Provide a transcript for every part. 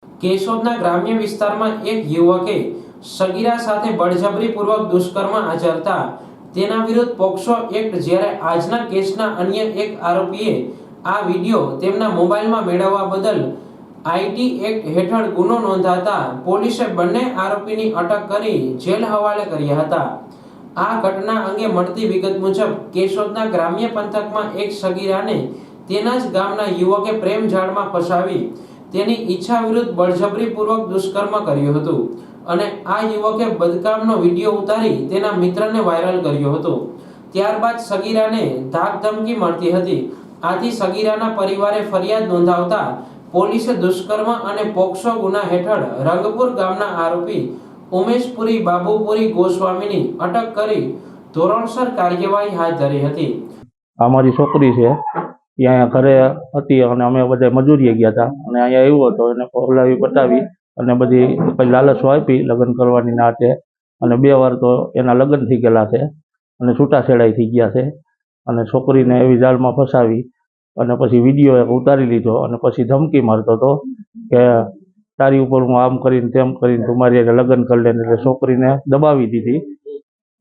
કેશોદના ગ્રામ્ય વિસ્તારમાં એક યુવકે સગીરા સાથે બળજબરીપૂર્વક દુષ્કર્મ આચરતા તેના વિરુદ્ધ પોક્સો એક્ટ જ્યારે આજના કેસના અન્ય એક આરોપીએ આ વિડીયો તેમના મોબાઈલમાં મેળવવા બદલ આઈટી એક્ટ હેઠળ ગુનો નોંધાતા પોલીસે બંને આરોપીની અટક કરી જેલ હવાલે કર્યા હતા। આ ઘટના અંગે મળતી વિગત મુજબ કેશોદના ગ્રામ્ય પંથકમાં એક સગીરાને તેના જ ગામના યુવકે પ્રેમ જાળમાં ફસાવી તેની ઈચ્છા વિરુદ્ધ બળજબરીપૂર્વક દુષ્કર્મ કર્યું હતું અને આ યુવકે બદકામનો વિડીયો ઉતારી તેના મિત્રને વાયરલ કર્યો હતો। ત્યારબાદ સગીરાને ધાક ધમકી મળતી હતી। આથી સગીરાના પરિવારે ફરિયાદ નોંધાવતા પોલીસે દુષ્કર્મ અને પોક્સો ગુના હેઠળ રંગપુર ગામના આરોપી ઉમેશપુરી બાબુપુરી ગોસ્વામીની અટક કરી ધોરણસર કાર્યવાહી હાથ ધરી હતી। અમારી છોકરી છે ત્યાં ઘરે હતી અને અમે બધા મજૂરીએ ગયા હતા અને અહીંયા આવ્યો હતો એને પહોલાવી બતાવી અને બધી પછી લાલચો આપી લગ્ન કરવાની નાતે અને 2 વાર તો એના લગ્ન થઈ ગયેલા છે અને છૂટાછેડાઈ થઈ ગયા છે અને છોકરીને એવી જાળમાં ફસાવી અને પછી વિડીયો એક ઉતારી લીધો અને પછી ધમકી મારતો હતો કે તારી ઉપર હું આમ કરીને તેમ કરીને તું મારી હારે લગ્ન કરી લે। એટલે છોકરીને દબાવી દીધી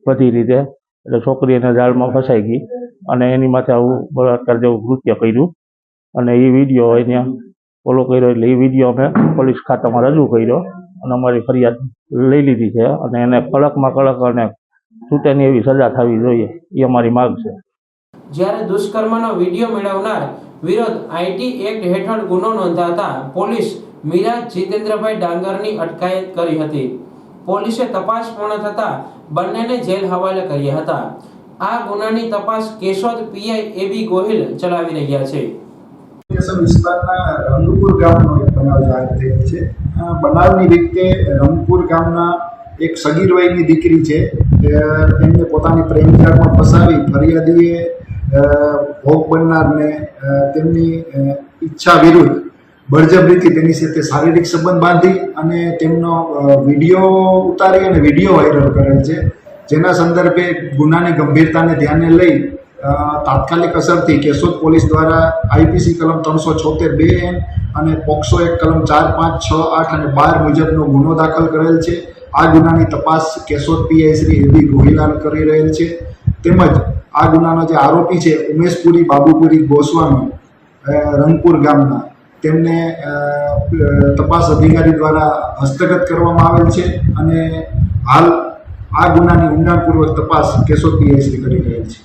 બધી રીતે, એટલે છોકરી એને જાળમાં ફસાઈ ગઈ અને એની માથે આવું બળાત્કાર જેવું કૃત્ય કર્યું અને એ વિડીયો એને ફોલો કર્યો એટલે એ વિડીયો અમે પોલીસ ખાતામાં રજૂ કર્યો અને અમારી ફરિયાદ લઈ લીધી છે અને એને કડકમાં કડક અને છૂટેની એવી સજા થવી જોઈએ એ અમારી માંગ છે। જ્યારે દુષ્કર્મનો વિડીયો મેળવનાર વિરુદ્ધ આઈટી એક્ટ હેઠળ ગુનો નોંધાતા પોલીસ મિરાજ જીતેન્દ્રભાઈ ડાંગરની અટકાયત કરી હતી। પોલીસે તપાસ પૂર્ણ થતા બંનેને જેલ હવાલે કર્યા હતા। આ ગુનાની તપાસ કેશોદ પીઆઈ એબી ગોહિલ ચલાવી રહ્યા છે। વિસ્તારના રંગપુર ગામનો એક બનાવ જાહેર થયેલ છે। બનાવની રીતે રંગપુર ગામના એક સગીર વયની દીકરી છે તેમને પોતાની પ્રેમજાળમાં ફસાવી ફરિયાદીએ ભોગ બનનારને તેમની ઈચ્છા વિરુદ્ધ બળજબરીથી તેની સાથે શારીરિક સંબંધ બાંધી અને તેમનો વિડીયો ઉતારી અને વિડીયો વાયરલ કરેલ છે, જેના સંદર્ભે ગુનાની ગંભીરતાને ધ્યાને લઈ તાત્કાલિક અસરથી કેશોદ પોલીસ દ્વારા આઈપીસી કલમ 376(2) અને પોક્સો એક કલમ 4, 5, 6, 8 અને 12 મુજબનો ગુનો દાખલ કરેલ છે। આ ગુનાની તપાસ કેશોદ પીઆઈ શ્રી એબી ગોહિલાલ કરી રહેલ છે। તેમજ આ ગુનાનો જે આરોપી છે ઉમેશપુરી બાબુપુરી ગોસ્વામી રંગપુર ગામના તેમને તપાસ અધિકારી દ્વારા હસ્તગત કરવામાં આવેલ છે અને હાલ આ ગુનાની ઊંડાણપૂર્વક તપાસ કેશોદ પીઆઈ શ્રી કરી રહેલ છે।